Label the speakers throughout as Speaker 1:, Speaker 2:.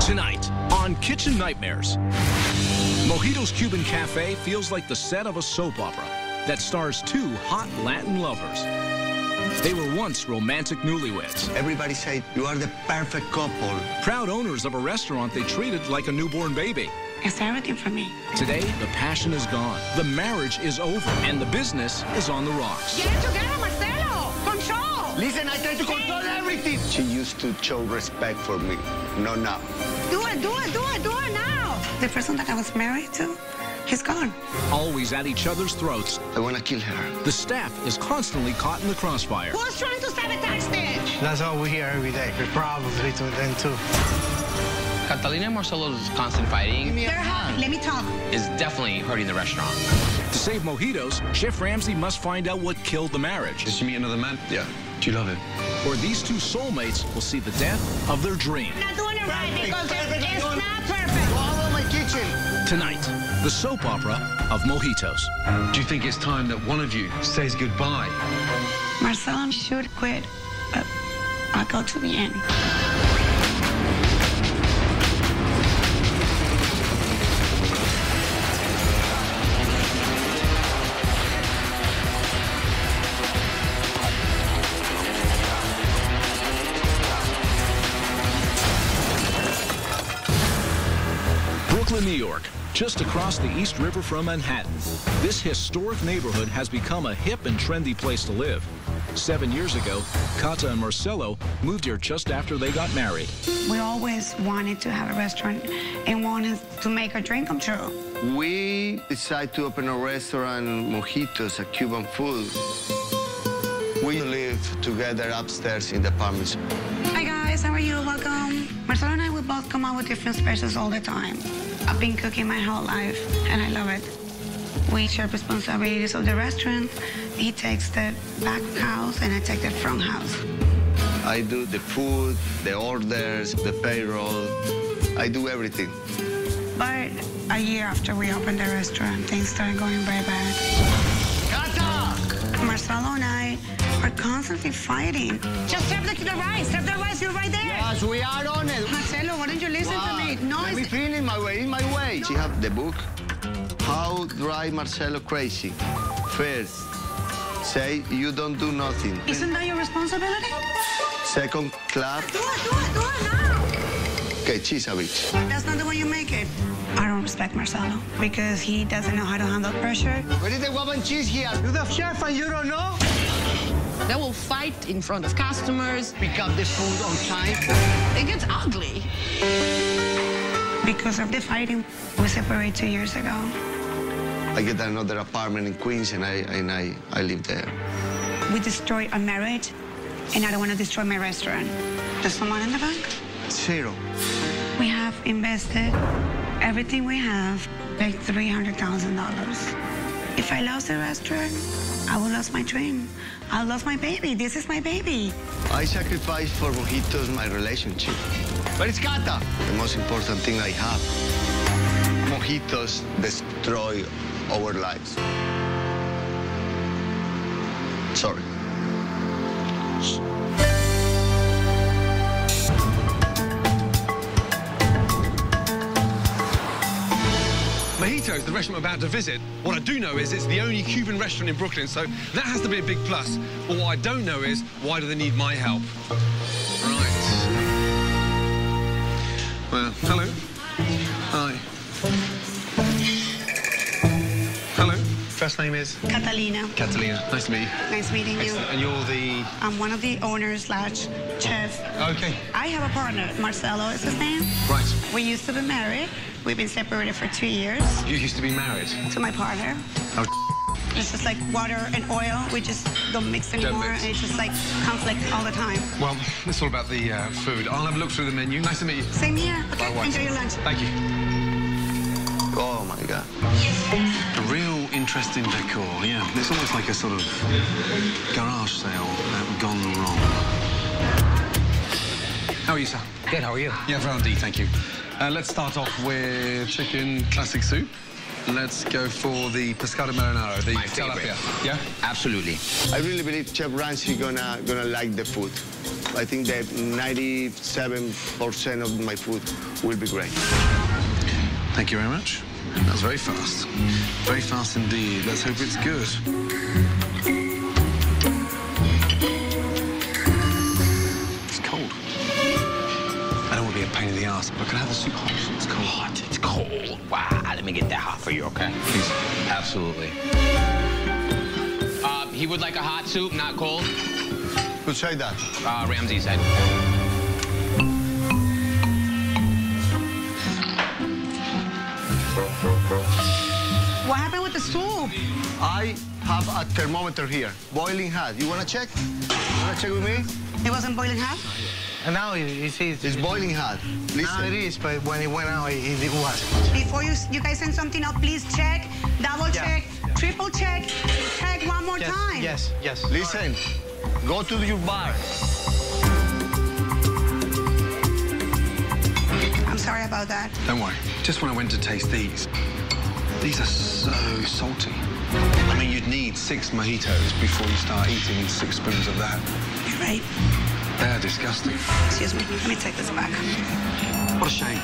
Speaker 1: Tonight on Kitchen Nightmares, Mojitos Cuban Cafe feels like the set of a soap opera that stars two hot Latin lovers. They were once romantic newlyweds.
Speaker 2: Everybody say you are the perfect couple.
Speaker 1: Proud owners of a restaurant they treated like a newborn baby.
Speaker 3: It's everything for me.
Speaker 1: Today, the passion is gone, the marriage is over, and the business is on the rocks.
Speaker 3: Get it together, Marcelo! Control!
Speaker 2: Listen, I try to control everything. She used to show respect for me. No, now.
Speaker 3: Do it now! The person that I was married to, he's gone.
Speaker 1: Always at each other's throats.
Speaker 2: I want to kill her.
Speaker 1: The staff is constantly caught in the crossfire.
Speaker 3: Who's trying to sabotage this?
Speaker 4: That's all we hear every day. We're probably to them too.
Speaker 5: Catalina and Marcelo's constant fighting
Speaker 3: They're happy. Let me talk.
Speaker 5: is definitely hurting the restaurant.
Speaker 1: To save Mojitos, Chef Ramsay must find out what killed the marriage.
Speaker 6: Did she meet another man?
Speaker 2: Yeah.
Speaker 6: Do you love him?
Speaker 1: Or these two soulmates will see the death of their dream.
Speaker 3: Not doing it right because it's not perfect.
Speaker 2: Follow my kitchen.
Speaker 1: Tonight, the soap opera of Mojitos.
Speaker 6: Do you think it's time that one of you says goodbye?
Speaker 3: Marcelo should quit, but I'll go to the end.
Speaker 1: Brooklyn, New York, just across the East River from Manhattan. This historic neighborhood has become a hip and trendy place to live. 7 years ago, Cata and Marcelo moved here just after they got married.
Speaker 3: We always wanted to have a restaurant and wanted to make our dream come true.
Speaker 2: We decided to open a restaurant, Mojitos, a Cuban food. We live together upstairs in the apartments.
Speaker 3: Hi guys, how are you? Welcome. Marcelo and I will both come out with different specials all the time. I've been cooking my whole life, and I love it. We share responsibilities of the restaurant. He takes the back house, and I take the front house.
Speaker 2: I do the food, the orders, the payroll. I do everything.
Speaker 3: But a year after we opened the restaurant, things started going very bad.
Speaker 2: Cata!
Speaker 3: Marcelo and I are constantly fighting. Just serve the rice. Serve the rice. You're right there.
Speaker 2: Yes, we are on it.
Speaker 3: Marcelo, why don't you listen to me? No,
Speaker 2: Let me finish my way, in my way. She have the book, How Drive Marcelo Crazy. First, say you don't do nothing.
Speaker 3: Isn't that your responsibility?
Speaker 2: Second, clap.
Speaker 3: Do it now.
Speaker 2: Okay, she's a bitch.
Speaker 3: That's not the way you make it. I don't respect Marcelo because he doesn't know how to handle pressure.
Speaker 2: Where is the guava and cheese here?
Speaker 4: You're the chef and you don't know?
Speaker 7: They will fight in front of customers.
Speaker 2: Pick up the food on time.
Speaker 7: It gets ugly.
Speaker 3: Because of the fighting, we separated 2 years ago.
Speaker 2: I get another apartment in Queens, and I live there.
Speaker 3: We destroyed our marriage, and I don't want to destroy my restaurant. There's someone in the bank?
Speaker 2: Zero.
Speaker 3: We have invested everything we have, like $300,000. If I lost the restaurant, I will lose my dream. I'll lose my baby. This is my baby.
Speaker 2: I sacrificed for Mojitos my relationship. But it's Cata. The most important thing I have. Mojitos destroy our lives. Sorry.
Speaker 6: Mojitos, the restaurant I'm about to visit, what I do know is it's the only Cuban restaurant in Brooklyn, so that has to be a big plus. But what I don't know is, why do they need my help? Right. Well, hello. Hi. Hello.
Speaker 4: First name is?
Speaker 3: Catalina.
Speaker 6: Catalina. Nice to meet you.
Speaker 3: Nice meeting you.
Speaker 6: Excellent. And you're the...
Speaker 3: I'm one of the owners / chef.
Speaker 6: Okay.
Speaker 3: I have a partner. Marcelo is his name.
Speaker 6: Right.
Speaker 3: We used to be married. We've been separated for 2 years.
Speaker 6: You used to be married.
Speaker 3: To my partner.
Speaker 6: Oh,
Speaker 3: It's just like water and oil. We just don't mix anymore.
Speaker 6: mix.
Speaker 3: And it's just like conflict all the time.
Speaker 6: well, it's all about the food. I'll have a look through the menu. Nice to meet you.
Speaker 3: Same here. Okay,
Speaker 6: Likewise.
Speaker 3: enjoy your lunch.
Speaker 6: Thank you.
Speaker 2: Oh, my God.
Speaker 6: A real interesting decor, yeah. It's almost like a sort of garage sale gone wrong. How are you, sir?
Speaker 5: Good, how are you?
Speaker 6: Yeah, Valdi, thank you. Let's start off with chicken classic soup. Let's go for the pescado marinara, the
Speaker 5: My
Speaker 6: tilapia.
Speaker 5: favorite.
Speaker 6: Yeah?
Speaker 5: Absolutely.
Speaker 2: I really believe Chef Ramsay gonna like the food. I think that 97% of my food will be great.
Speaker 6: Thank you very much. That was very fast. Very fast indeed. Let's hope it's good. It's cold. I don't want to be a pain in the ass, but can I have the soup hot? It's cold.
Speaker 5: Hot, it's cold. Wow, let me get that hot for you, okay?
Speaker 6: Please.
Speaker 5: Absolutely. He would like a hot soup, not cold.
Speaker 2: Who said that?
Speaker 5: Ramsey said.
Speaker 3: What happened with the soup?
Speaker 2: I have a thermometer here, boiling hot. You wanna check? You wanna check with me?
Speaker 3: It wasn't boiling hot?
Speaker 4: And now you see
Speaker 2: It's boiling hot.
Speaker 4: now
Speaker 2: Listen.
Speaker 4: it is, but when it went out, it was.
Speaker 3: Before you guys send something out, please check, double check, triple check, check one more time.
Speaker 4: Yes, yes.
Speaker 2: Listen, go to your bar.
Speaker 3: I'm sorry about that.
Speaker 6: Don't worry. Just when I went to taste these are so salty. I mean, you'd need 6 mojitos before you start eating 6 spoons of that.
Speaker 3: You're right.
Speaker 6: They're disgusting.
Speaker 3: Excuse me, let me take this back.
Speaker 6: What a shame.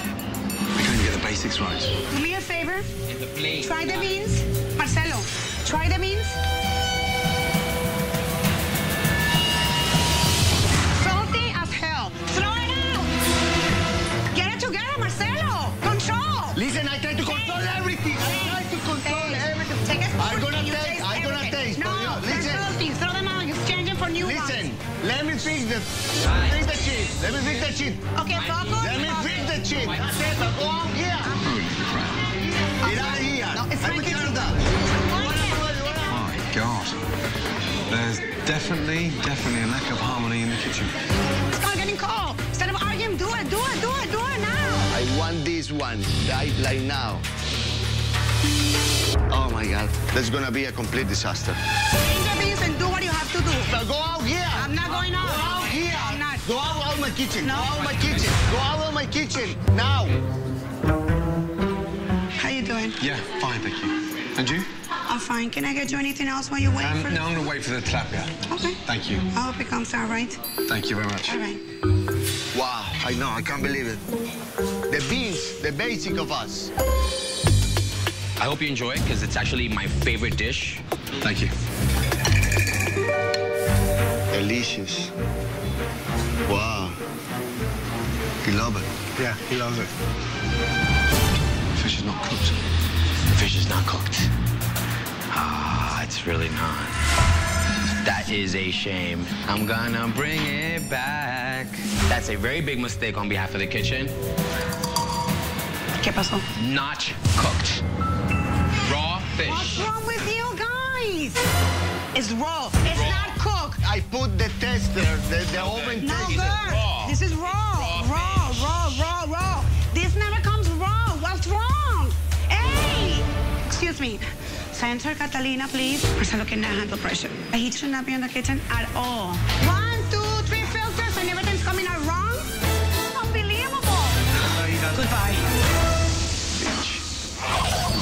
Speaker 6: We can't even get the basics right.
Speaker 3: Do me a favor.
Speaker 5: In the plate.
Speaker 3: Try the beans. Marcelo, try the beans. Salty as hell. Throw it out. Get it together, Marcelo. Control.
Speaker 2: Listen, I try to control everything. I try to control everything.
Speaker 3: Take a spoon
Speaker 2: I'm gonna
Speaker 3: and you
Speaker 2: taste, I'm gonna
Speaker 3: everything.
Speaker 2: taste.
Speaker 3: No, they're
Speaker 2: Listen.
Speaker 3: salty. Throw them out. Exchange them for new ones.
Speaker 2: Listen, let me fix the cheese. Let me fix the cheese.
Speaker 3: Okay, focus.
Speaker 2: Let me fix the cheese. That's it. Go out here.
Speaker 6: Holy crap.
Speaker 2: Get out of here.
Speaker 3: No, it's
Speaker 2: I
Speaker 3: my
Speaker 2: put you
Speaker 3: kitchen.
Speaker 2: under.
Speaker 6: My God. There's definitely a lack of harmony in the kitchen.
Speaker 3: It's not getting cold. Instead of arguing, do it now.
Speaker 2: I want this one right like now. Oh my God, that's gonna be a complete disaster.
Speaker 3: Change the beans and do what you have to do.
Speaker 2: Now go out here.
Speaker 3: I'm not going out.
Speaker 2: Go out here.
Speaker 3: I'm not.
Speaker 2: Go out of my kitchen.
Speaker 3: No.
Speaker 2: Go out of my kitchen. Go out of my kitchen now.
Speaker 3: How you doing?
Speaker 6: Yeah, fine, thank you. And you?
Speaker 3: I'm fine. Can I get you anything else while you wait for
Speaker 6: No, I'm going to wait for the tilapia.
Speaker 3: Okay.
Speaker 6: Thank you.
Speaker 3: I hope it comes out right.
Speaker 6: Thank you very much.
Speaker 3: All right.
Speaker 2: Wow, I know, I can't believe it. The beans, the basic of us.
Speaker 5: I hope you enjoy it, because it's actually my favorite dish.
Speaker 6: Thank you.
Speaker 2: Delicious. Wow. You love it.
Speaker 4: Yeah, he loves it.
Speaker 6: Fish is not cooked.
Speaker 5: The fish is not cooked. Ah, it's really not. That is a shame. I'm gonna bring it back. That's a very big mistake on behalf of the kitchen.
Speaker 3: ¿Qué pasó?
Speaker 5: Not cooked. Raw fish.
Speaker 3: What's wrong with you guys? It's raw. It's not cooked.
Speaker 2: I put the tester, the oven
Speaker 3: No,
Speaker 2: tester.
Speaker 3: girl.
Speaker 5: raw.
Speaker 3: This is raw. Raw. This never comes raw. What's wrong? Hey! Excuse me. Center, Catalina, please. Marcelo cannot handle pressure. He should not be in the kitchen at all. 1, 2, 3 filters and everything's coming out wrong? Unbelievable. Goodbye.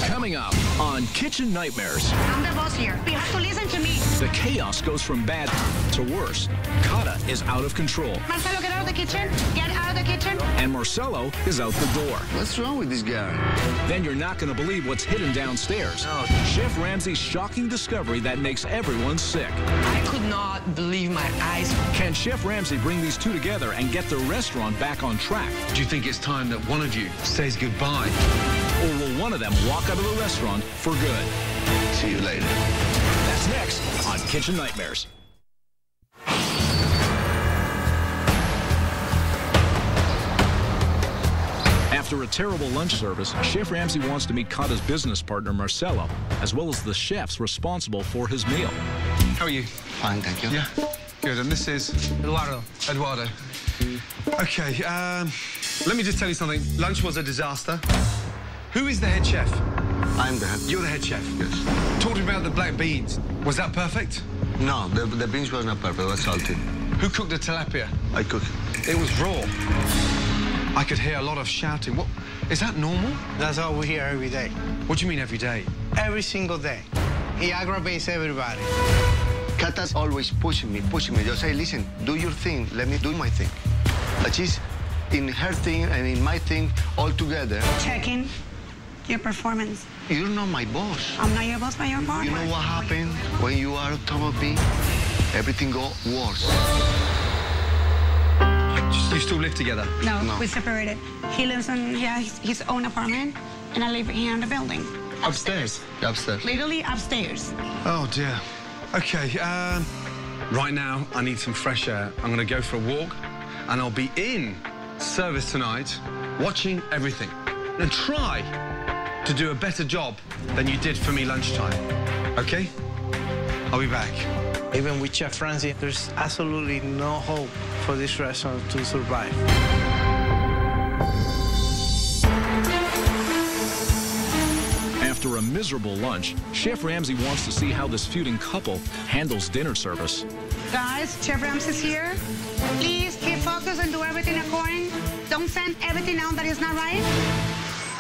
Speaker 1: Coming up on Kitchen Nightmares,
Speaker 3: I'm the boss here. You have to listen to me.
Speaker 1: the chaos goes from bad to worse. Kata is out of control,
Speaker 3: Marcelo, get out of the kitchen. Get out of the kitchen.
Speaker 1: and Marcelo is out the door.
Speaker 2: What's wrong with this guy?
Speaker 1: Then you're not going to believe what's hidden downstairs. Chef Ramsay's shocking discovery that makes everyone sick.
Speaker 7: I could not believe my eyes.
Speaker 1: Can Chef Ramsay bring these two together and get the restaurant back on track?
Speaker 6: Do you think it's time that one of you says goodbye?
Speaker 1: Or will one of them walk out of the restaurant for good?
Speaker 2: See you later.
Speaker 1: That's next on Kitchen Nightmares. After a terrible lunch service, Chef Ramsay wants to meet Kata's business partner, Marcelo, as well as the chefs responsible for his meal.
Speaker 6: How are you?
Speaker 2: Fine, thank you.
Speaker 6: Yeah? Good, and this is?
Speaker 4: Eduardo.
Speaker 6: Eduardo. Okay, let me just tell you something. Lunch was a disaster. Who is the head chef?
Speaker 2: I'm the head.
Speaker 6: You're the head chef?
Speaker 2: Yes.
Speaker 6: Talk to me about the black beans. Was that perfect?
Speaker 2: No, the beans were not perfect. It was salty.
Speaker 6: Who cooked the tilapia?
Speaker 2: I cook.
Speaker 6: It was raw. I could hear a lot of shouting. What? Is that normal?
Speaker 4: That's all we hear every day.
Speaker 6: What do you mean every day?
Speaker 4: Every single day. He aggravates everybody.
Speaker 2: Kata's always pushing me. Just say, listen, do your thing. Let me do my thing. But she's in her thing and in my thing all together.
Speaker 3: Checking your performance.
Speaker 2: You're not my boss.
Speaker 3: I'm not your boss, but your boss.
Speaker 2: You know what happened when you are on top of me? Everything got worse.
Speaker 6: You still live together?
Speaker 3: No, we separated. He lives in his own apartment, and I live here in the building.
Speaker 6: Upstairs?
Speaker 2: Upstairs.
Speaker 3: Literally upstairs.
Speaker 6: Oh, dear. Okay, right now, I need some fresh air. I'm going to go for a walk, and I'll be in service tonight, watching everything. And try to do a better job than you did for me lunchtime. Okay? I'll be back.
Speaker 4: Even with Chef Ramsay, there's absolutely no hope for this restaurant to survive.
Speaker 1: After a miserable lunch, Chef Ramsay wants to see how this feuding couple handles dinner service.
Speaker 3: Guys, Chef Ramsay's here. Please keep focused and do everything according. Don't send everything out that is not right.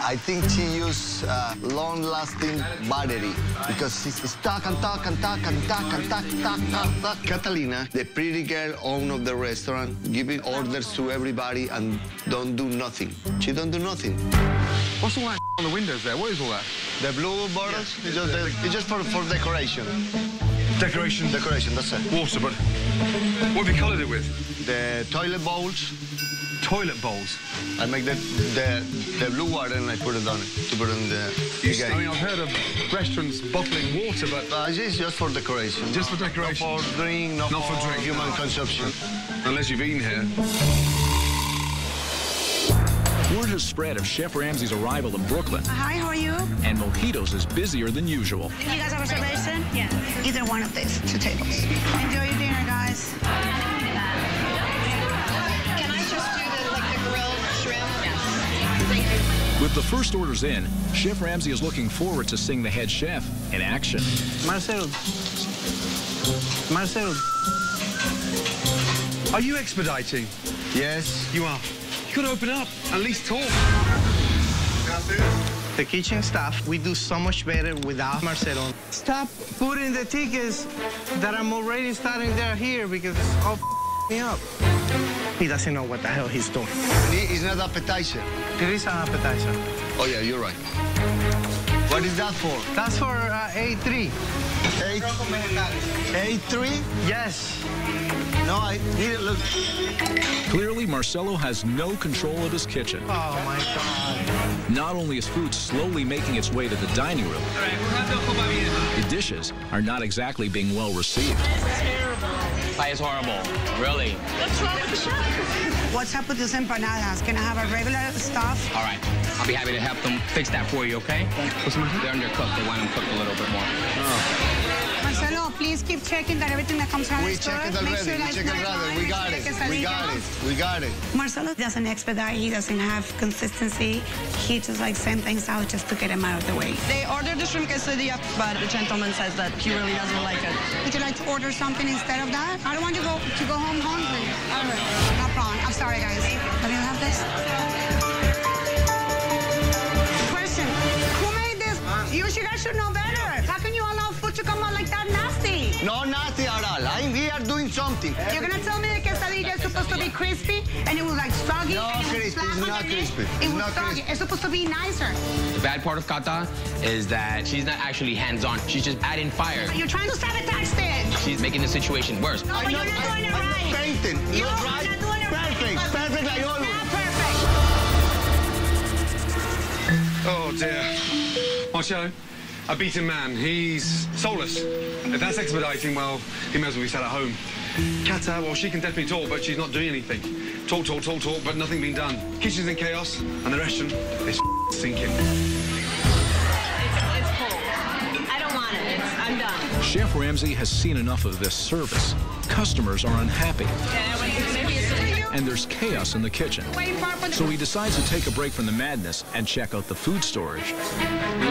Speaker 2: I think she used long-lasting battery because she's talk. Catalina, the pretty girl owner of the restaurant, giving orders to everybody and don't do nothing. She don't do nothing.
Speaker 6: What's all that on the windows there? What is all that?
Speaker 2: The blue bottles, it's just for decoration.
Speaker 6: Decoration?
Speaker 2: Decoration, that's it.
Speaker 6: Water, but what have you coloured it with?
Speaker 2: The toilet bowls.
Speaker 6: Toilet bowls?
Speaker 2: I make the blue water and I put it on it to put it in the
Speaker 6: I mean, I've heard of restaurants bottling water, but
Speaker 2: it's just for decoration.
Speaker 6: Just for decoration?
Speaker 2: Not for drink, not for drink. Human consumption.
Speaker 6: Unless you've eaten here.
Speaker 1: Word has spread of Chef Ramsay's arrival in Brooklyn.
Speaker 3: Hi, how are you?
Speaker 1: And Mojitos is busier than usual.
Speaker 3: You guys have a reservation? Yeah. Either one of these 2 tables. Enjoy your dinner, guys.
Speaker 7: Can I just do the grilled shrimp? Yes. Thank you.
Speaker 1: With the first orders in, Chef Ramsay is looking forward to seeing the head chef in action.
Speaker 4: Marcelo.
Speaker 6: Are you expediting?
Speaker 2: Yes.
Speaker 6: You are. You could open up, at least talk.
Speaker 4: The kitchen staff, we do so much better without Marcelo. Stop putting the tickets that I'm already starting there here because it's all me up. He doesn't know what the hell he's doing.
Speaker 2: It's not appetizer.
Speaker 4: It is an appetizer.
Speaker 2: Oh, yeah, you're right. What is that for?
Speaker 4: That's for A3.
Speaker 2: A3?
Speaker 4: Yes.
Speaker 2: No, I didn't look.
Speaker 1: Clearly, Marcelo has no control of his kitchen.
Speaker 4: Oh, my God.
Speaker 1: Not only is food slowly making its way to the dining room, the dishes are not exactly being well received.
Speaker 5: That is horrible. Really.
Speaker 7: What's wrong with the chef?
Speaker 3: What's up with these empanadas? Can I have a regular stuff?
Speaker 5: All right. I'll be happy to help them fix that for you, okay?
Speaker 6: What's the matter?
Speaker 5: They're undercooked. They want them cooked a little bit more.
Speaker 3: Marcelo, please keep checking that everything that comes around
Speaker 2: We
Speaker 3: is good.
Speaker 2: checked it already.
Speaker 3: Make sure
Speaker 2: We
Speaker 3: that's
Speaker 2: checked it
Speaker 3: not
Speaker 2: already.
Speaker 3: fine.
Speaker 2: We
Speaker 3: Make
Speaker 2: got
Speaker 3: sure
Speaker 2: it.
Speaker 3: the
Speaker 2: We got
Speaker 3: quesadillas.
Speaker 2: it. We got it.
Speaker 3: Marcelo doesn't expedite. He doesn't have consistency. He just like send things out just to get him out of the way.
Speaker 7: They ordered the shrimp quesadilla, but the gentleman says that he really doesn't like it.
Speaker 3: Would you like to order something instead of that? I don't want you to go home hungry. All right. No problem. I'm sorry, guys. Let me have this. Question. Who made this? You guys should know better. How can you allow food to come out like that nasty?
Speaker 2: No, nothing at all. I'm here doing something.
Speaker 3: You're gonna tell me the quesadilla is supposed to be crispy and it was like soggy?
Speaker 2: No,
Speaker 3: and it was
Speaker 2: crispy.
Speaker 3: flat
Speaker 2: It's not
Speaker 3: underneath?
Speaker 2: crispy.
Speaker 3: It
Speaker 2: It's
Speaker 3: was
Speaker 2: not
Speaker 3: soggy.
Speaker 2: crispy.
Speaker 3: It's supposed to be nicer.
Speaker 5: The bad part of Kata is that she's not actually hands-on. She's just adding fire.
Speaker 3: You're trying to sabotage this.
Speaker 5: She's making the situation worse.
Speaker 3: No, but you're not doing it right.
Speaker 2: I'm painting.
Speaker 3: You're
Speaker 2: Not
Speaker 3: not
Speaker 2: right?
Speaker 3: doing it right.
Speaker 2: Perfect.
Speaker 3: because
Speaker 2: Perfect like
Speaker 3: it's
Speaker 2: always.
Speaker 3: not perfect.
Speaker 6: Oh, dear. Marcello, a beaten man. He's soulless. If that's expediting, well, he may as well be sat at home. Kata, well, she can definitely talk, but she's not doing anything. Talk, but nothing being done. Kitchen's in chaos, and the restaurant is sinking.
Speaker 7: It's cold. I don't want it. I'm done.
Speaker 1: Chef Ramsay has seen enough of this service. Customers are unhappy, and there's chaos in the kitchen. So he decides to take a break from the madness and check out the food storage.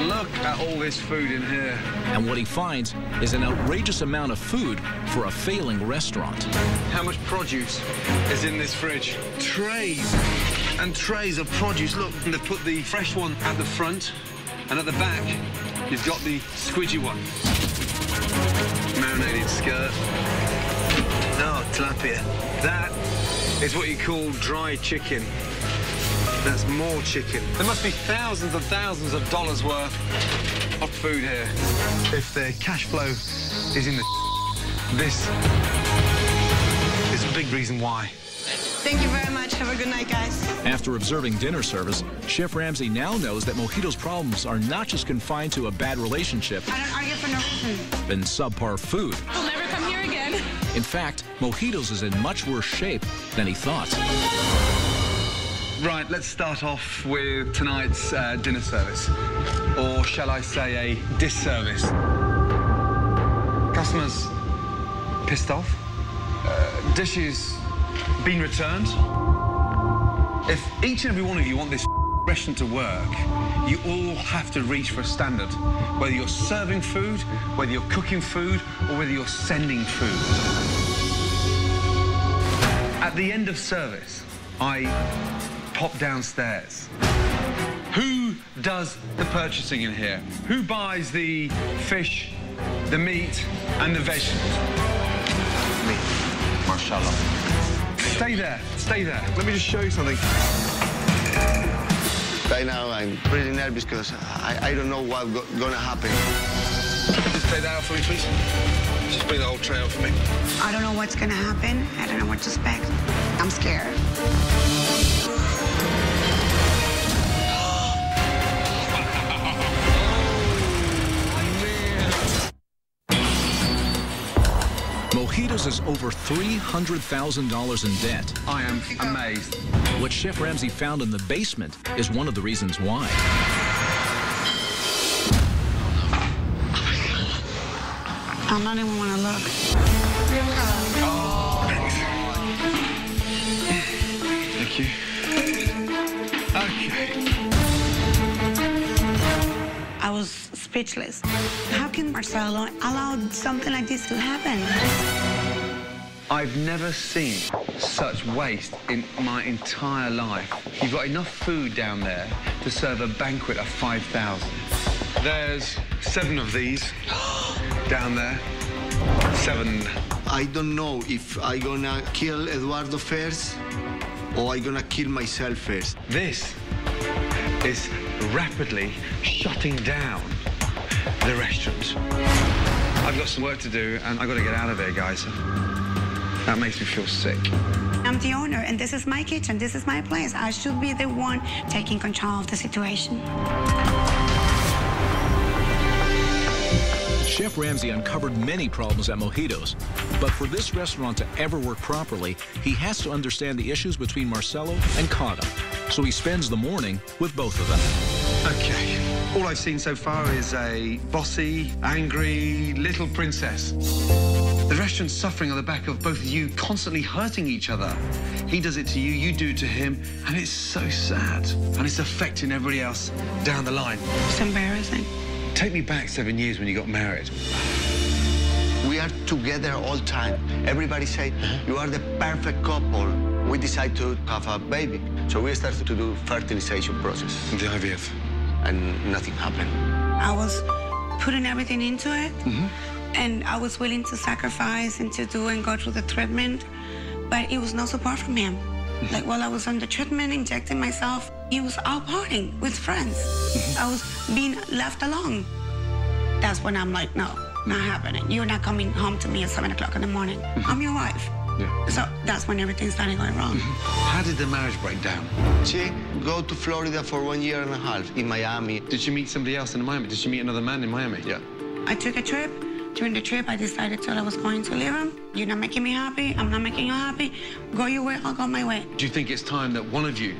Speaker 6: Look at all this food in here.
Speaker 1: And what he finds is an outrageous amount of food for a failing restaurant.
Speaker 6: How much produce is in this fridge? Trays and trays of produce. Look, they've put the fresh one at the front, and at the back, you've got the squidgy one. marinated skirt. No, tilapia. That is what you call dry chicken. That's more chicken. There must be thousands and thousands of dollars worth of food here. If the cash flow is in the this is a big reason why.
Speaker 7: Thank you very much. Have a good night, guys.
Speaker 1: After observing dinner service, Chef Ramsay now knows that Mojitos' problems are not just confined to a bad relationship
Speaker 3: I don't argue for no reason.
Speaker 1: and subpar food.
Speaker 8: I'll never come here again.
Speaker 1: In fact, Mojitos is in much worse shape than he thought.
Speaker 6: Right, let's start off with tonight's dinner service. Or shall I say a disservice. Customers pissed off. Dishes been returned. If each and every one of you want this restaurant to work, you all have to reach for a standard. Whether you're serving food, whether you're cooking food, or whether you're sending food. At the end of service, I pop downstairs. Who does the purchasing in here? Who buys the fish, the meat, and the vegetables? Me, mashallah. Stay there, stay there. Let me just show you something.
Speaker 2: Right now, I'm pretty nervous because I don't know what's gonna happen.
Speaker 6: Just take that out for me, please. Just bring the whole tray out for me.
Speaker 3: I don't know what's gonna happen. I don't know what to expect. I'm scared.
Speaker 1: Mojitos is over $300,000 in debt.
Speaker 6: I am amazed.
Speaker 1: What Chef Ramsay found in the basement is one of the reasons why.
Speaker 3: I don't even want to look.
Speaker 6: Thank you. Okay.
Speaker 3: I was speechless. How can Marcelo allow something like this to happen?
Speaker 6: I've never seen such waste in my entire life. You've got enough food down there to serve a banquet of 5,000. There's 7 of these down there. 7.
Speaker 2: I don't know if I'm gonna kill Eduardo first or I'm gonna kill myself first.
Speaker 6: This is rapidly shutting down the restaurant. I've got some work to do and I've got to get out of there, guys. That makes me feel sick.
Speaker 3: I'm the owner, and this is my kitchen. This is my place. I should be the one taking control of the situation.
Speaker 1: Chef Ramsay uncovered many problems at Mojitos, but for this restaurant to ever work properly, he has to understand the issues between Marcelo and Cata. So he spends the morning with both of them.
Speaker 6: Okay. All I've seen so far is a bossy, angry little princess. The restaurant's suffering on the back of both of you constantly hurting each other. He does it to you, you do it to him, and it's so sad. And it's affecting everybody else down the line.
Speaker 3: It's embarrassing.
Speaker 6: Take me back 7 years when you got married.
Speaker 2: We are together all the time. Everybody say, you are the perfect couple. We decide to have a baby. So we started to do fertilization process.
Speaker 6: The IVF.
Speaker 2: And nothing happened.
Speaker 3: I was putting everything into it, and I was willing to sacrifice and to do and go through the treatment, but it was no support from him. Like while I was on the treatment, injecting myself, he was out partying with friends. I was being left alone. That's when I'm like, no, not happening. You're not coming home to me at 7 o'clock in the morning. I'm your wife.
Speaker 6: Yeah.
Speaker 3: So that's when everything started going wrong.
Speaker 6: How did the marriage break down?
Speaker 2: She go to Florida for 1.5 years in Miami.
Speaker 6: Did she meet somebody else in Miami? Did she meet another man in Miami? Yeah.
Speaker 3: I took a trip. During the trip, I decided that I was going to leave him. You're not making me happy. I'm not making you happy. Go your way, I'll go my way.
Speaker 6: Do you think it's time that one of you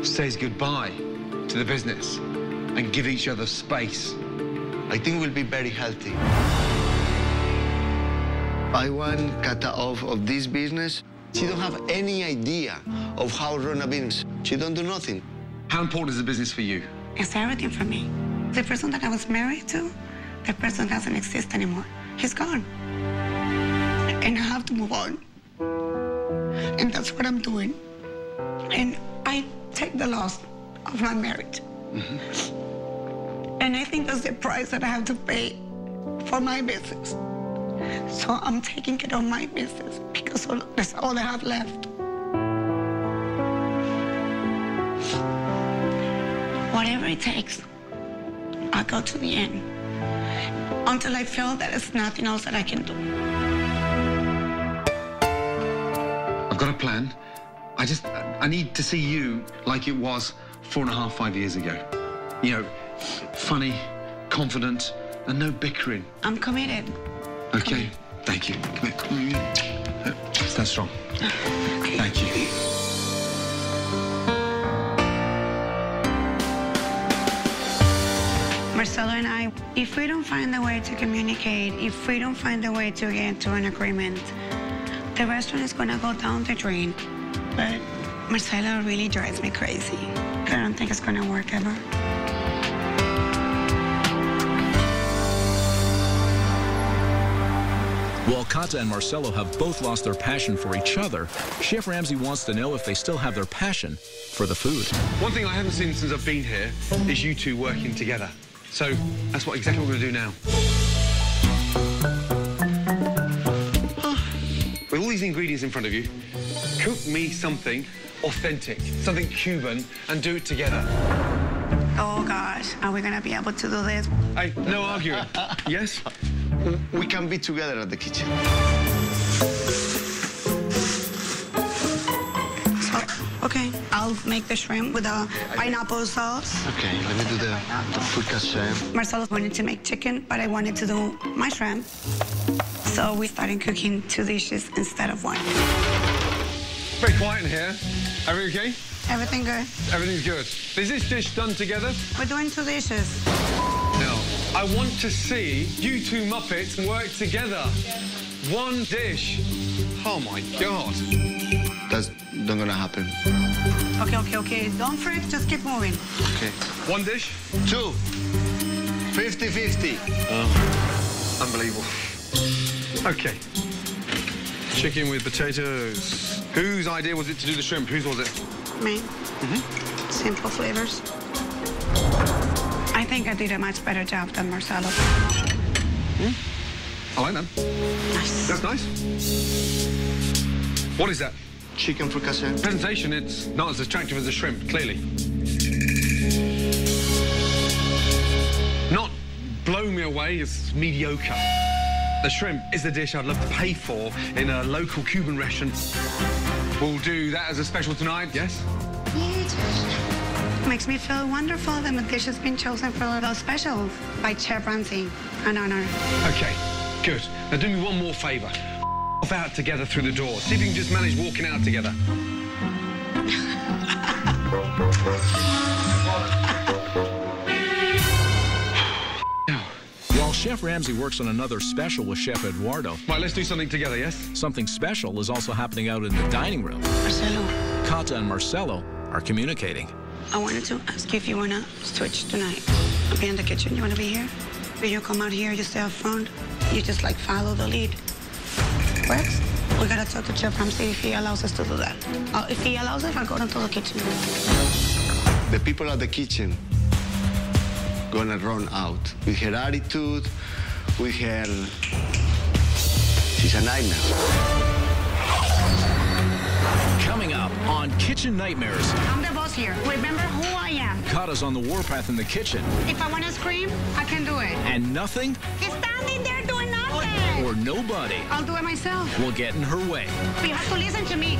Speaker 6: says goodbye to the business and give each other space?
Speaker 2: I think we'll be very healthy. I want Cata off of this business. She don't have any idea of how run a business. She don't do nothing.
Speaker 6: How important is the business for you?
Speaker 3: It's everything for me. The person that I was married to, that person doesn't exist anymore. He's gone. And I have to move on. And that's what I'm doing. And I take the loss of my marriage. And I think that's the price that I have to pay for my business. So I'm taking care of my business because that's all I have left. Whatever it takes, I'll go to the end until I feel that there's nothing else that I can do.
Speaker 6: I've got a plan. I need to see you like it was 4.5, 5 years ago. You know, funny, confident, and no bickering.
Speaker 3: I'm committed.
Speaker 6: Okay, thank you. Come here. Stand strong.
Speaker 3: Okay.
Speaker 6: Thank you.
Speaker 3: Marcelo and I, if we don't find a way to communicate, if we don't find a way to get into an agreement, the restaurant is gonna go down the drain. But Marcelo really drives me crazy. I don't think it's gonna work ever.
Speaker 1: While Kata and Marcelo have both lost their passion for each other, Chef Ramsay wants to know if they still have their passion for the food.
Speaker 6: One thing I haven't seen since I've been here is you two working together. So that's exactly what we're going to do now. With all these ingredients in front of you, cook me something authentic, something Cuban, and do it together.
Speaker 3: Oh gosh, are we gonna be able to do this?
Speaker 6: Hey, no arguing. Yes?
Speaker 2: We can be together at the kitchen.
Speaker 3: So, okay, I'll make the shrimp with a pineapple sauce.
Speaker 2: Okay, let me do the fricassee.
Speaker 3: Marcelo wanted to make chicken, but I wanted to do my shrimp. So we started cooking 2 dishes instead of 1.
Speaker 6: Very quiet in here. Everything okay?
Speaker 3: Everything good?
Speaker 6: Everything's good. Is this dish done together?
Speaker 3: We're doing 2 dishes.
Speaker 6: No. I want to see you two Muppets work together. 1 dish. Oh, my God.
Speaker 2: That's not gonna happen.
Speaker 3: Okay. Don't freak, just keep moving.
Speaker 2: Okay.
Speaker 6: 1 dish?
Speaker 2: 2. 50-50.
Speaker 6: Unbelievable. Okay. Chicken with potatoes. Whose idea was it to do the shrimp? Whose was it?
Speaker 3: Me. Simple flavors. I think I did a much better job than Marcelo.
Speaker 6: I like that.
Speaker 3: Nice.
Speaker 6: That's nice. What is that?
Speaker 2: Chicken fricassee.
Speaker 6: Presentation, it's not as attractive as the shrimp, clearly. Not blow me away, it's mediocre. The shrimp is the dish I'd love to pay for in a local Cuban restaurant. We'll do that as a special tonight, yes?
Speaker 3: Makes me feel wonderful that my dish has been chosen for a little special by Chef Ramsay. An honor.
Speaker 6: Okay, good. Now do me one more favor. Off out together through the door. See if you can just manage walking out together.
Speaker 1: While Chef Ramsay works on another special with Chef Eduardo,
Speaker 6: Right, let's do something together, yes?
Speaker 1: something special is also happening out in the dining room.
Speaker 3: Marcelo,
Speaker 1: Kata and Marcelo are communicating.
Speaker 3: I wanted to ask you if you want to switch tonight. I'll be in the kitchen. You want to be here? When you come out here, you stay up front. You just, like, follow the lead. Works? We got to talk to Chef Ramsay if he allows us to do that. If he allows it, I'll go into the kitchen.
Speaker 2: The people at the kitchen gonna run out. With her attitude, with her... She's a nightmare.
Speaker 1: Coming up on Kitchen Nightmares,
Speaker 3: I'm the boss here. Remember who I am.
Speaker 1: Kata's on the warpath in the kitchen,
Speaker 3: If I want to scream, I can do it.
Speaker 1: and nothing
Speaker 3: He's standing there doing nothing.
Speaker 1: or nobody
Speaker 3: I'll do it myself.
Speaker 1: will get in her way.
Speaker 3: You have to listen to me.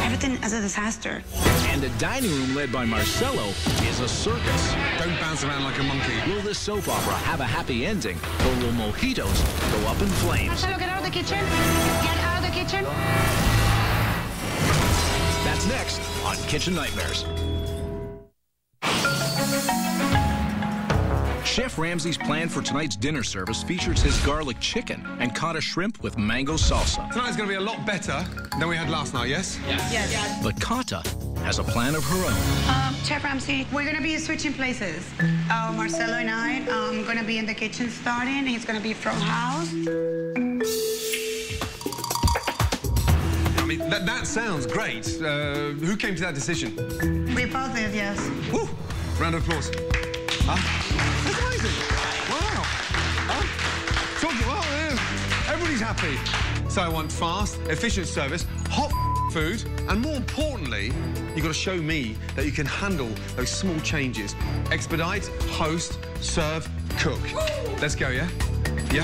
Speaker 3: Everything is a disaster.
Speaker 1: And the dining room led by Marcelo is a circus.
Speaker 6: Don't bounce around like a monkey.
Speaker 1: Will this soap opera have a happy ending, or will Mojitos go up in flames?
Speaker 3: Marcelo, get out of the kitchen. Get out of the kitchen.
Speaker 1: That's next on Kitchen Nightmares. Chef Ramsay's plan for tonight's dinner service features his garlic chicken and Kata shrimp with mango salsa.
Speaker 6: Tonight's going to be a lot better than we had last night, yes?
Speaker 3: Yes.
Speaker 1: But Kata has a plan of her own.
Speaker 3: Chef Ramsay, we're going to be switching places. Marcelo and I'm going to be in the kitchen starting. He's going to be front house.
Speaker 6: I mean, that sounds great. Who came to that decision?
Speaker 3: We both did, yes.
Speaker 6: Woo! Round of applause. That's amazing. Wow. Well, Everybody's happy. So I want fast, efficient service, hot food, and more importantly, you've got to show me that you can handle those small changes. Expedite, host, serve, cook. Let's go, yeah? Yeah?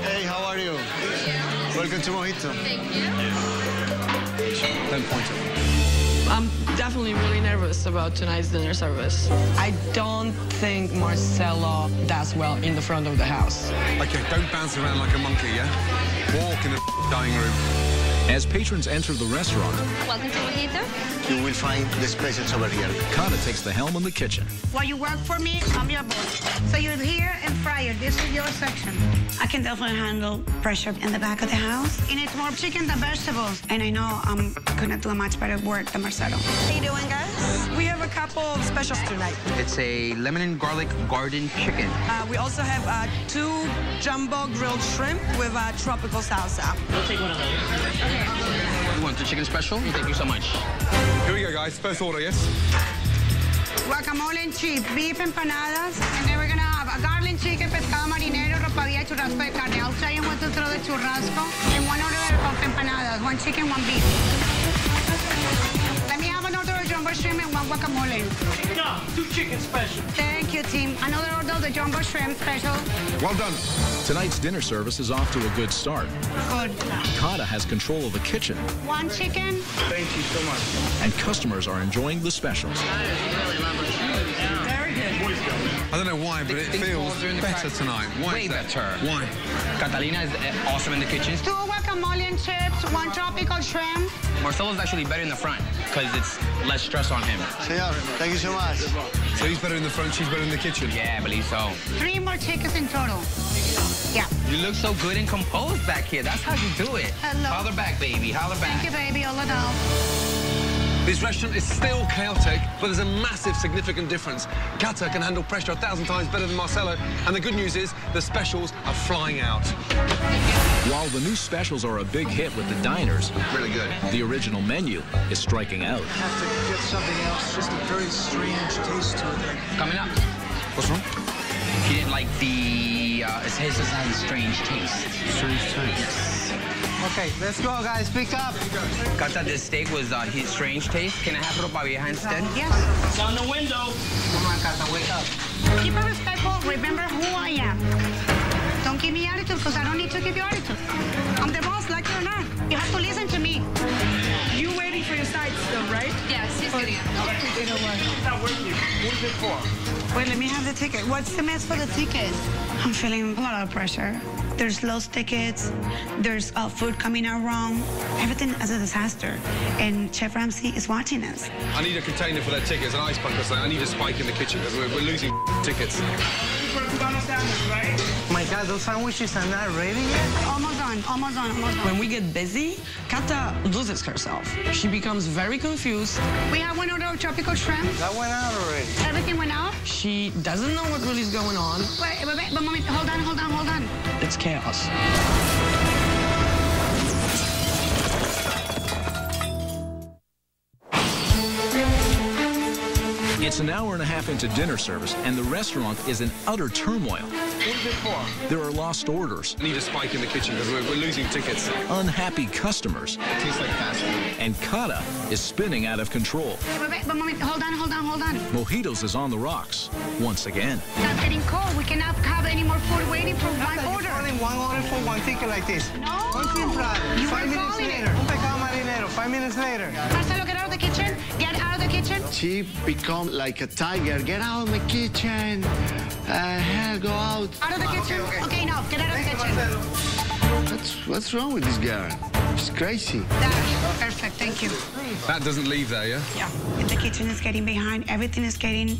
Speaker 2: Hey, how are you? Welcome to Mojito.
Speaker 7: Thank you.
Speaker 6: Don't point it.
Speaker 8: I'm definitely really nervous about tonight's dinner service. I don't think Marcelo does well in the front of the house.
Speaker 6: Okay, don't bounce around like a monkey, yeah? Walk in the dining room.
Speaker 1: As patrons enter the restaurant,
Speaker 7: Welcome to Mojito.
Speaker 2: You will find the specials over here.
Speaker 1: Kata takes the helm in the kitchen.
Speaker 3: While you work for me, I'm your boss. So you're here and fryer. This is your section. I can definitely handle pressure in the back of the house. And it's more chicken than vegetables. And I know I'm gonna do a much better work than Marcelo.
Speaker 9: How you doing, guys? We have a couple of specials tonight.
Speaker 5: It's a lemon and garlic garden chicken.
Speaker 9: We also have 2 jumbo grilled shrimp with tropical salsa.
Speaker 5: We'll take one of those. You want the chicken special? Thank you so much.
Speaker 6: Here we go, guys. First order, yes?
Speaker 3: Guacamole and cheese, beef empanadas, and then we're gonna have a garlic chicken, pescado marinero, ropadilla, churrasco de carne. I'll tell you what to throw the churrasco, and 1 order of empanadas, 1 chicken, 1 beef. Let me have another jumbo shrimp and 1 guacamole.
Speaker 10: No, 2 chicken special.
Speaker 3: Thank you, team. Another order of the jumbo shrimp special.
Speaker 6: Well done.
Speaker 1: Tonight's dinner service is off to a good start.
Speaker 3: Good.
Speaker 1: Kata has control of the kitchen,
Speaker 3: 1 chicken.
Speaker 10: Thank you so much.
Speaker 1: and customers are enjoying the specials.
Speaker 9: Very good.
Speaker 6: I don't know why, but it feels better tonight. Why
Speaker 5: Way
Speaker 6: is that?
Speaker 5: better.
Speaker 6: Why?
Speaker 5: Catalina is awesome in the kitchen.
Speaker 3: 2 guacamole and chips, 1 tropical shrimp.
Speaker 5: Marcelo's actually better in the front because it's less stress on him.
Speaker 2: Senor, thank you so much.
Speaker 6: So he's better in the front, she's better in the kitchen.
Speaker 5: Yeah, I believe so.
Speaker 3: 3 more chickens in total. Yeah.
Speaker 5: You look so good and composed back here. That's how you do it.
Speaker 3: Hello.
Speaker 5: Holler back, baby. Holler back.
Speaker 3: Thank you, baby. All adult.
Speaker 6: This restaurant is still chaotic, but there's a massive, significant difference. Kata can handle pressure 1,000 times better than Marcelo, and the good news is the specials are flying out.
Speaker 1: While the new specials are a big hit with the diners,
Speaker 2: Really good.
Speaker 1: the original menu is striking out.
Speaker 10: Have to get something else. Just a very strange taste to it.
Speaker 5: Coming up.
Speaker 6: What's wrong?
Speaker 5: He didn't like the, his has a strange taste.
Speaker 6: Strange taste.
Speaker 4: Okay, let's go, guys. Pick up.
Speaker 5: Kata, this steak was his strange taste. Can I have ropa vieja instead?
Speaker 3: Yes.
Speaker 10: It's on the window.
Speaker 5: Come on, Kata, wake up.
Speaker 3: Keep it respectful. Remember who I am. Don't give me attitude, because I don't need to give you attitude. I'm the boss, like it or not. You have to listen to me.
Speaker 9: You waiting for your sides still, right?
Speaker 7: Yes, he's getting it.
Speaker 9: You know what?
Speaker 10: It's not working. What is it for?
Speaker 3: Wait, let me have the ticket. What's the mess for the tickets? I'm feeling a lot of pressure. There's lost tickets. There's food coming out wrong. Everything is a disaster. And Chef Ramsay is watching us.
Speaker 6: I need a container for their tickets, an ice pack or something. I need a spike in the kitchen because we're losing tickets.
Speaker 10: Right?
Speaker 4: My God, those sandwiches are not ready yet?
Speaker 3: Almost done, almost done, almost done.
Speaker 8: When we get busy, Kata loses herself. She becomes very confused.
Speaker 3: We have 1 order of tropical shrimp.
Speaker 4: That went out already.
Speaker 3: Everything went out.
Speaker 8: She doesn't know what really is going on.
Speaker 3: Wait, moment. Hold on.
Speaker 8: It's chaos.
Speaker 1: It's an hour and a half into dinner service, and the restaurant is in utter turmoil.
Speaker 10: What is it for?
Speaker 1: There are lost orders,
Speaker 6: I need a spike in the kitchen because we're losing tickets.
Speaker 1: unhappy customers,
Speaker 2: It tastes like fast food.
Speaker 1: and Kata is spinning out of control.
Speaker 3: Wait, moment. Hold on.
Speaker 1: Mojitos is on the rocks once again.
Speaker 3: It's getting cold. We cannot have any more food waiting for 1 order.
Speaker 4: Only 1 order for 1 ticket like this.
Speaker 3: No.
Speaker 4: 1 simple.
Speaker 3: You
Speaker 4: 5
Speaker 3: were
Speaker 4: minutes
Speaker 3: calling it.
Speaker 4: later. Un pescado marinero. 5 minutes later.
Speaker 3: Marcelo, get out of the kitchen. Get out of the kitchen.
Speaker 2: She become like a tiger. Get out of my kitchen. Hell, go out.
Speaker 3: Out of the kitchen. Okay, no. Get out of the kitchen.
Speaker 2: What's wrong with this girl? She's crazy.
Speaker 3: That's perfect. Thank you.
Speaker 6: That doesn't leave there, yeah?
Speaker 3: Yeah. The kitchen is getting behind. Everything is getting...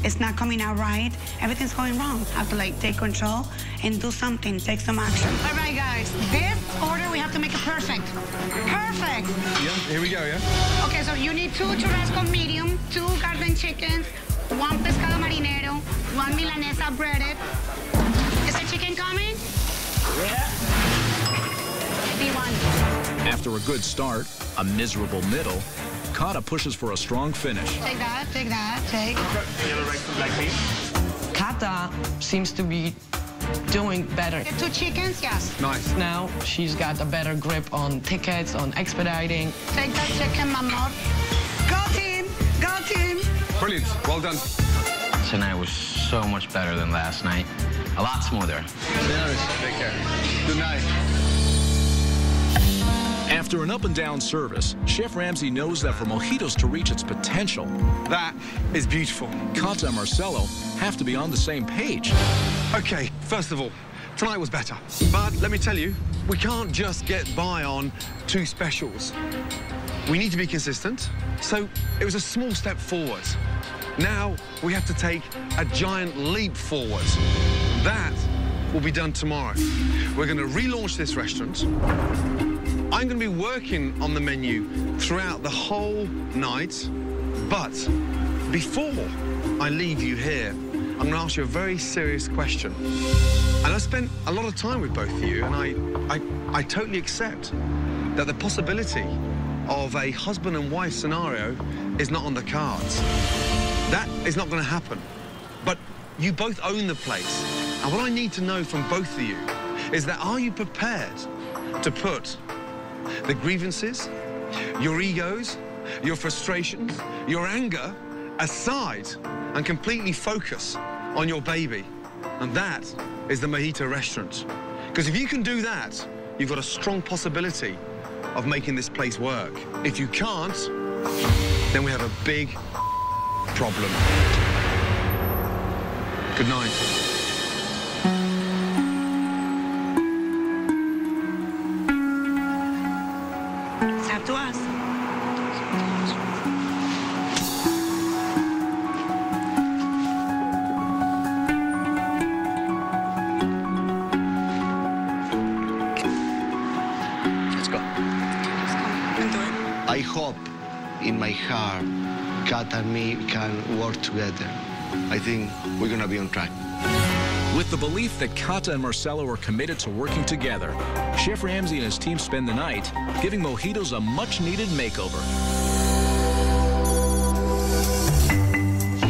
Speaker 3: It's not coming out right. Everything's going wrong. I have to, take control and do something. Take some action. All right, guys. This order, we have to make it perfect. Perfect.
Speaker 6: Yeah, here we go, yeah?
Speaker 3: Okay, so you need 2 churrasco medium, 2 garden chickens, 1 pescado marinero, 1 milanesa breaded. Is the chicken coming?
Speaker 10: Yeah.
Speaker 3: B1.
Speaker 1: After a good start, a miserable middle, Kata pushes for a strong finish.
Speaker 3: Take that.
Speaker 10: You look like me.
Speaker 8: Kata seems to be doing better.
Speaker 3: 2 chickens, yes.
Speaker 6: Nice.
Speaker 8: Now she's got a better grip on tickets, on expediting.
Speaker 3: Take that chicken, Mamor. Go team! Go team!
Speaker 6: Brilliant. Well done.
Speaker 5: Tonight was so much better than last night. A lot smoother.
Speaker 2: Take care. Good night.
Speaker 1: After an up-and-down service, Chef Ramsay knows that for Mojitos to reach its potential,
Speaker 6: That is beautiful.
Speaker 1: Kata and Marcelo have to be on the same page.
Speaker 6: Okay, first of all, tonight was better. But let me tell you, we can't just get by on 2 specials. We need to be consistent. So it was a small step forward. Now we have to take a giant leap forward. That will be done tomorrow. We're going to relaunch this restaurant. I'm going to be working on the menu throughout the whole night. But before I leave you here, I'm going to ask you a very serious question. And I spent a lot of time with both of you, and I totally accept that the possibility of a husband and wife scenario is not on the cards. That is not going to happen. But you both own the place. And what I need to know from both of you is that are you prepared to put the grievances, your egos, your frustrations, your anger aside and completely focus on your baby? And that is the Mojito restaurant. Because if you can do that, you've got a strong possibility of making this place work. If you can't, then we have a big problem. Good night.
Speaker 3: It's up to us.
Speaker 2: Let's go. I hope in my heart, Kat and me can work together. I think we're gonna be on track.
Speaker 1: With the belief that Kata and Marcelo are committed to working together, Chef Ramsay and his team spend the night giving Mojitos a much-needed makeover.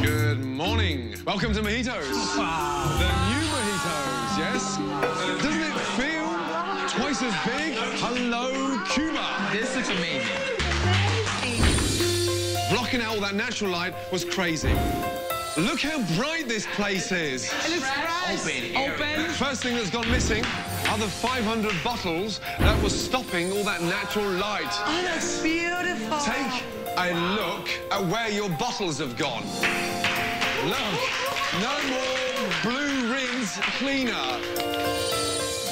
Speaker 6: Good morning. Welcome to Mojitos. Wow. The new Mojitos, yes? Doesn't it feel twice as big? Hello, Cuba.
Speaker 5: This looks amazing.
Speaker 6: Blocking out all that natural light was crazy. Look how bright this place is.
Speaker 9: It looks bright.
Speaker 8: Open.
Speaker 6: First thing that's gone missing are the 500 bottles that was stopping all that natural light.
Speaker 9: Oh, that's beautiful.
Speaker 6: Take a look at where your bottles have gone. Look, no more blue rings cleaner.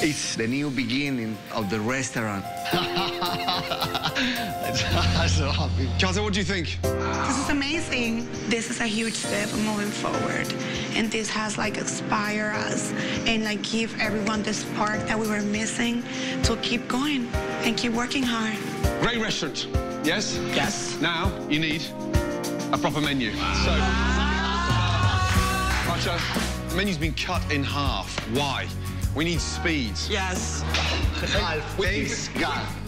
Speaker 2: It's the new beginning of the restaurant. I'm so happy.
Speaker 6: Kata, what do you think?
Speaker 3: This is amazing. This is a huge step moving forward. And this has like inspire us and like give everyone the spark that we were missing to keep going and keep working hard.
Speaker 6: Great restaurant, yes?
Speaker 8: Yes.
Speaker 6: Now you need a proper menu. So, Pacha, the menu's been cut in half. Why? We need speed.
Speaker 9: Yes.
Speaker 6: We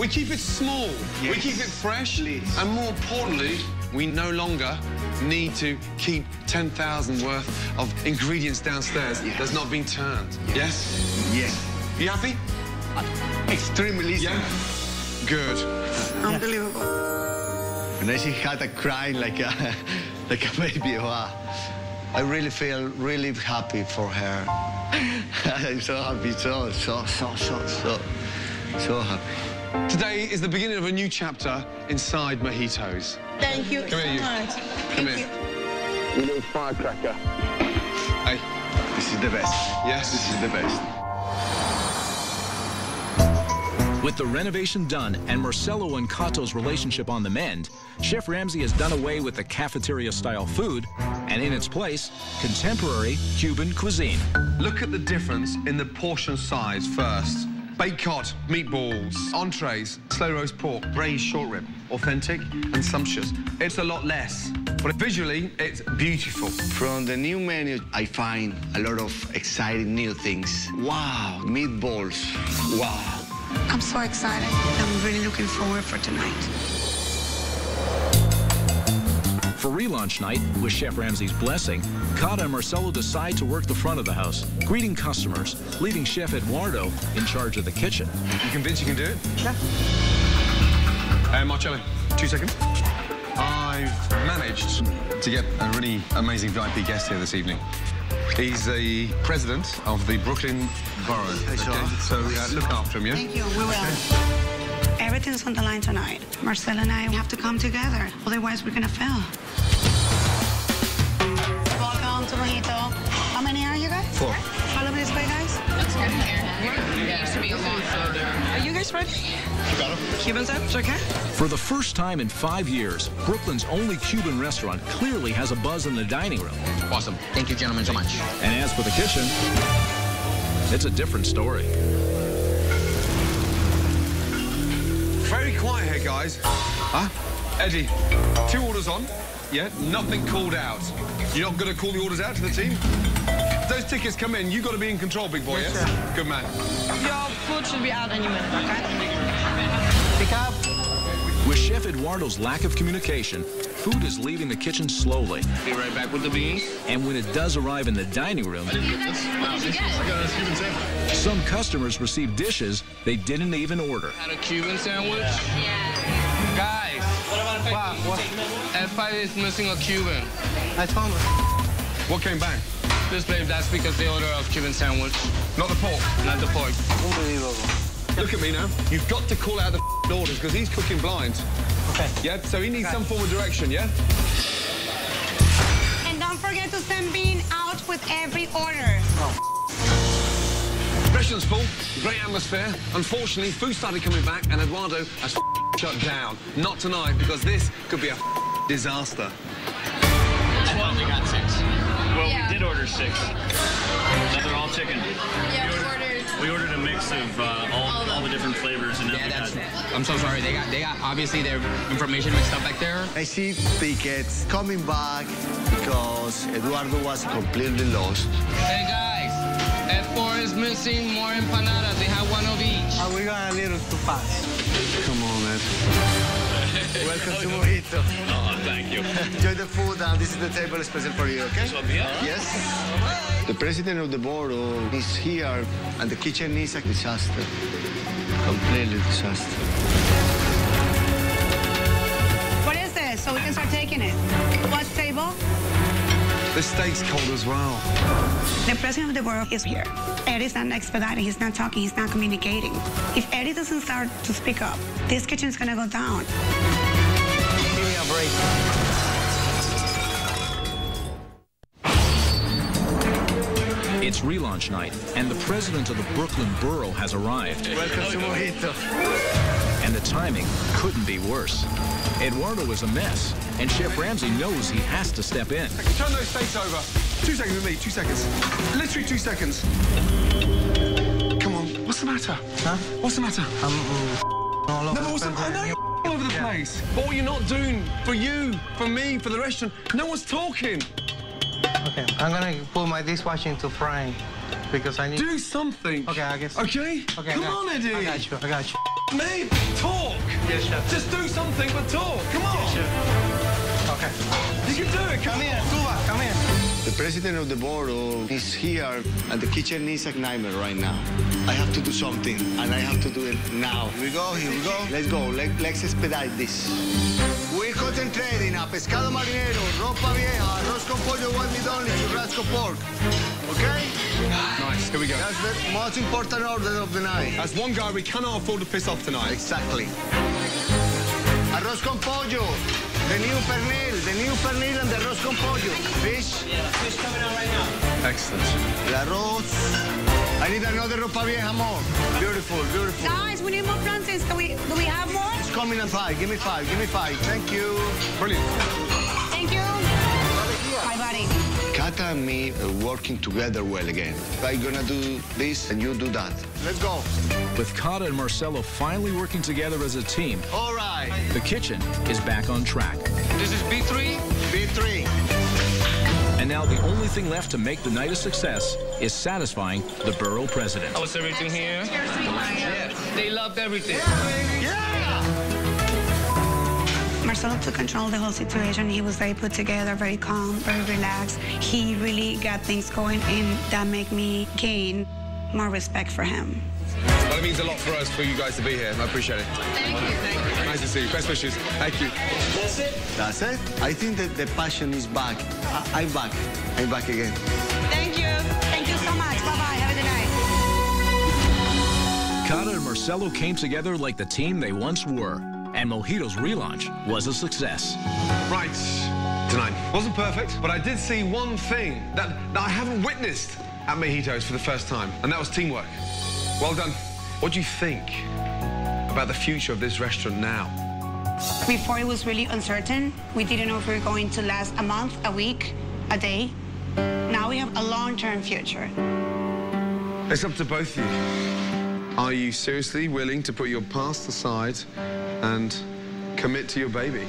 Speaker 6: keep it small.
Speaker 2: Yes.
Speaker 6: We keep it fresh.
Speaker 2: Please.
Speaker 6: And more importantly, we no longer need to keep 10,000 worth of ingredients downstairs that's not been turned. Yes?
Speaker 2: Yes.
Speaker 6: You happy?
Speaker 2: Extremely easy.
Speaker 6: Yeah? Good.
Speaker 3: Unbelievable.
Speaker 2: And I see Hata crying like a baby. Wow. I really feel really happy for her. I'm so happy, so happy.
Speaker 6: Today is the beginning of a new chapter inside Mojitos.
Speaker 9: Thank you
Speaker 6: Come
Speaker 9: so
Speaker 6: here, you.
Speaker 9: much.
Speaker 6: Come here.
Speaker 2: You little firecracker.
Speaker 6: Hey.
Speaker 2: This is the best.
Speaker 6: Yes.
Speaker 2: This is the best.
Speaker 1: With the renovation done and Marcelo and Kato's relationship on the mend, Chef Ramsay has done away with the cafeteria-style food and in its place, contemporary Cuban cuisine.
Speaker 6: Look at the difference in the portion size first. Baked cod, meatballs, entrees, slow roast pork, braised short rib, authentic and sumptuous. It's a lot less, but visually, it's beautiful.
Speaker 2: From the new menu, I find a lot of exciting new things. Wow, meatballs. Wow.
Speaker 3: I'm so excited. I'm really looking forward for tonight.
Speaker 1: For relaunch night, with Chef Ramsay's blessing, Cata and Marcelo decide to work the front of the house, greeting customers, leaving Chef Eduardo in charge of the kitchen.
Speaker 6: You convinced you can do it?
Speaker 4: Yeah.
Speaker 6: Marcello, 2 seconds. I've managed to get a really amazing VIP guest here this evening. He's the president of the Brooklyn Borough.
Speaker 2: Hey,
Speaker 6: so look after him, yeah?
Speaker 3: Thank you, we will. Everything's on the line tonight. Marcelo and I have to come together, otherwise we're gonna fail. Welcome to Mojito. How many are you guys?
Speaker 6: 4.
Speaker 3: Follow me this way, guys.
Speaker 8: That's good here. Yeah, it should be a lot further.
Speaker 9: Are you guys ready?
Speaker 10: Got him.
Speaker 9: Cuban sandwich, okay?
Speaker 1: For the first time in 5 years, Brooklyn's only Cuban restaurant clearly has a buzz in the dining room.
Speaker 5: Awesome. Thank you, gentlemen, so much.
Speaker 1: And as for the kitchen, it's a different story.
Speaker 6: Very quiet here, guys. Huh? Eddie, 2 orders on. Yeah, nothing called out. You're not going to call the orders out to the team? If those tickets come in, you've got to be in control, big boy, yes? Good man.
Speaker 9: Your food should be out any minute, okay?
Speaker 4: Pick up.
Speaker 1: With Chef Eduardo's lack of communication, food is leaving the kitchen slowly.
Speaker 5: Be right back with the beans.
Speaker 1: And when it does arrive in the dining room,
Speaker 10: I got a Cuban sandwich.
Speaker 1: some customers receive dishes they didn't even order.
Speaker 5: Had a Cuban sandwich? Yeah. Guys,
Speaker 4: What?
Speaker 5: S05 is missing a Cuban.
Speaker 4: I told her.
Speaker 6: What came back?
Speaker 5: This, babe, that's because they order a Cuban sandwich.
Speaker 6: Not the pork.
Speaker 5: Not the pork.
Speaker 4: Unbelievable.
Speaker 6: Look at me now. You've got to call out the orders because he's cooking blind.
Speaker 4: Okay.
Speaker 6: Yeah, so he needs some form of direction, yeah?
Speaker 3: And don't forget to send bean out with every order.
Speaker 6: Restaurant's full, great atmosphere. Unfortunately, food started coming back and Eduardo has shut down. Not tonight, because this could be a disaster.
Speaker 11: I only got 6. Well, we did order 6. Now they're all chicken.
Speaker 7: Yeah,
Speaker 11: We ordered a mix of all the different flavors, and then we had...
Speaker 5: I'm so sorry. They got obviously their information mixed up back there.
Speaker 2: I see tickets coming back because Eduardo was completely lost.
Speaker 5: Hey guys, F4 is missing more empanadas. They have 1 of each.
Speaker 4: Are we going a little too fast?
Speaker 2: Come on, man. Welcome to Mojito.
Speaker 11: Oh, thank you.
Speaker 2: Enjoy the food, and this is the table special for you, okay? Yes. The president of the board is here, and the kitchen is a disaster. Completely disaster.
Speaker 3: What is this? So we can start taking it. What table?
Speaker 6: The steak's cold as well.
Speaker 3: The president of the board is here. Eddie's not expediting, he's not talking, he's not communicating. If Eddie doesn't start to speak up, this kitchen's gonna go down.
Speaker 4: Give me a break.
Speaker 1: It's relaunch night, and the president of the Brooklyn Borough has arrived.
Speaker 2: Welcome to Mojito.
Speaker 1: And the timing couldn't be worse. Eduardo is a mess, and Chef Ramsay knows he has to step in.
Speaker 6: Turn those steaks over. 2 seconds with me, 2 seconds. Literally 2 seconds. Come on, what's the matter?
Speaker 4: Huh?
Speaker 6: What's the matter?
Speaker 4: All over
Speaker 6: No, but what's the
Speaker 4: the
Speaker 6: matter? I know you're all over the place. But what you're not doing for you, for me, for the restaurant, no one's talking.
Speaker 4: Okay, I'm gonna put my dishwasher into frying because I need...
Speaker 6: Do something.
Speaker 4: Okay, I guess.
Speaker 6: Okay?
Speaker 4: Okay,
Speaker 6: Come on, Eddie.
Speaker 4: I got you.
Speaker 6: Mate, talk.
Speaker 4: Yes, chef.
Speaker 6: Just do something, but talk. Come on.
Speaker 4: Yes, chef. Okay.
Speaker 6: You can do it.
Speaker 4: Come here, Tuba, come here.
Speaker 2: The president of the board is here, and the kitchen is a nightmare right now. I have to do something, and I have to do it now. Here we go, here we go. Let's go, let's expedite this. We're concentrating on pescado marinero, ropa vieja, arroz con pollo, one meat only, churrasco pork. Okay?
Speaker 6: Nice, here we go.
Speaker 2: That's the most important order of the night.
Speaker 6: As one guy, we cannot afford to piss off tonight.
Speaker 2: Exactly. Arroz con pollo, the new pernil and the arroz con pollo. Fish.
Speaker 11: Yeah, fish coming out right now.
Speaker 6: Excellent.
Speaker 2: El arroz. I need another ropa vieja more. Beautiful, beautiful.
Speaker 3: Guys, we need more plantains. Do we have more?
Speaker 2: It's coming in 5. Give me 5. Give me 5. Thank you.
Speaker 6: Brilliant.
Speaker 3: Thank you. Hi, buddy.
Speaker 2: Cata and me are working together well again. I'm gonna do this and you do that. Let's go.
Speaker 1: With Cata and Marcelo finally working together as a team,
Speaker 2: All right.
Speaker 1: the kitchen is back on track.
Speaker 5: This is B3.
Speaker 2: B3.
Speaker 1: And now the only thing left to make the night a success is satisfying the borough president.
Speaker 5: How was everything here? They loved everything.
Speaker 2: Yeah.
Speaker 3: Marcelo took control of the whole situation. He was very put together, very calm, very relaxed. He really got things going, and that made me gain more respect for him.
Speaker 6: Well, it means a lot for us, for you guys to be here. I appreciate it.
Speaker 7: Thank you.
Speaker 6: Nice to see you. Best wishes. Thank you.
Speaker 2: That's it? That's it? I think that the passion is back. I'm back. I'm back again.
Speaker 3: Thank you. Thank you so much. Bye-bye. Have a good night.
Speaker 1: Cata and Marcelo came together like the team they once were, and Mojitos' relaunch was a success.
Speaker 6: Right, tonight wasn't perfect, but I did see one thing that I haven't witnessed at Mojitos for the first time, and that was teamwork. Well done. What do you think about the future of this restaurant now?
Speaker 3: Before it was really uncertain. We didn't know if we were going to last a month, a week, a day. Now we have a long-term future.
Speaker 6: It's up to both of you. Are you seriously willing to put your past aside and commit to your baby?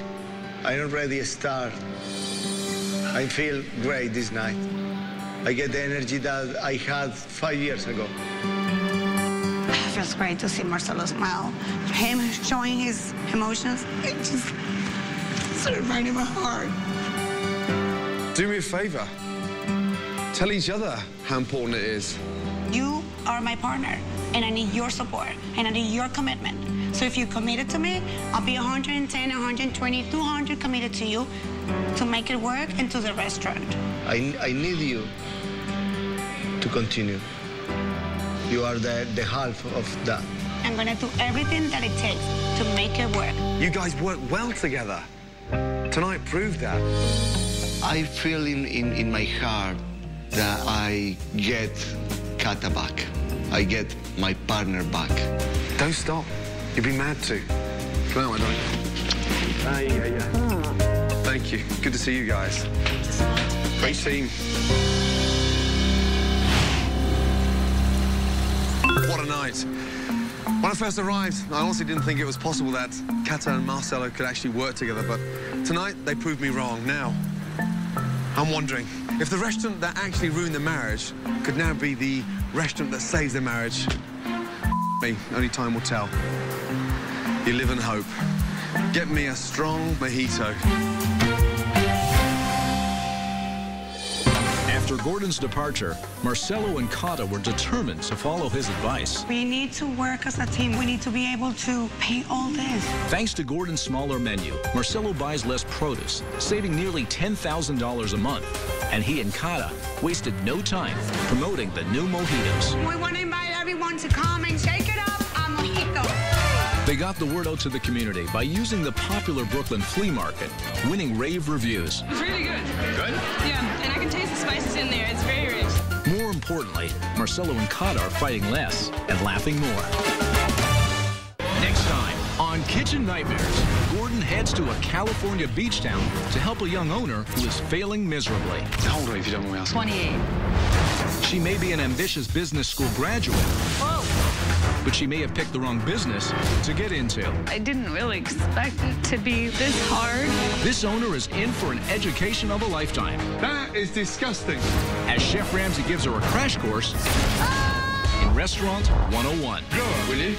Speaker 2: I'm already a star. I feel great this night. I get the energy that I had 5 years ago.
Speaker 3: It feels great to see Marcelo smile. Him showing his emotions, it just sort of right in my heart.
Speaker 6: Do me a favor. Tell each other how important it is.
Speaker 3: You are my partner, and I need your support, and I need your commitment. So if you're committed to me, I'll be 110, 120, 200 committed to you to make it work and to the restaurant.
Speaker 2: I need you to continue. You are the half of that.
Speaker 3: I'm gonna do everything that it takes to make it work.
Speaker 6: You guys work well together. Tonight proved that.
Speaker 2: I feel in my heart that I get Cata back. I get my partner back.
Speaker 6: Don't stop. You'd be mad to. Come on, my darling. Thank you. Good to see you guys. Great team. What a night. When I first arrived, I honestly didn't think it was possible that Cata and Marcelo could actually work together, but tonight they proved me wrong. Now, I'm wondering if the restaurant that actually ruined the marriage could now be the restaurant that saves the marriage. Me, only time will tell. You live in hope. Get me a strong mojito.
Speaker 1: After Gordon's departure, Marcelo and Cata were determined to follow his advice.
Speaker 3: We need to work as a team. We need to be able to pay all this.
Speaker 1: Thanks to Gordon's smaller menu, Marcelo buys less produce, saving nearly $10,000 a month. And he and Cata wasted no time promoting the new mojitos.
Speaker 3: We want to invite everyone to come and shake it up a mojito.
Speaker 1: They got the word out to the community by using the popular Brooklyn flea market, winning rave reviews.
Speaker 8: It's really good.
Speaker 11: Good?
Speaker 8: Yeah, and I can taste the spices in there. It's very rich.
Speaker 1: More importantly, Marcelo and Cata are fighting less and laughing more. Next time on Kitchen Nightmares, Gordon heads to a California beach town to help a young owner who is failing miserably.
Speaker 6: How old are you, if you don't mind me asking?
Speaker 8: 28.
Speaker 1: She may be an ambitious business school graduate, but she may have picked the wrong business to get into.
Speaker 12: I didn't really expect it to be this hard.
Speaker 1: This owner is in for an education of a lifetime.
Speaker 6: That is disgusting.
Speaker 1: As Chef Ramsay gives her a crash course in Restaurant 101.
Speaker 6: Go on, will you?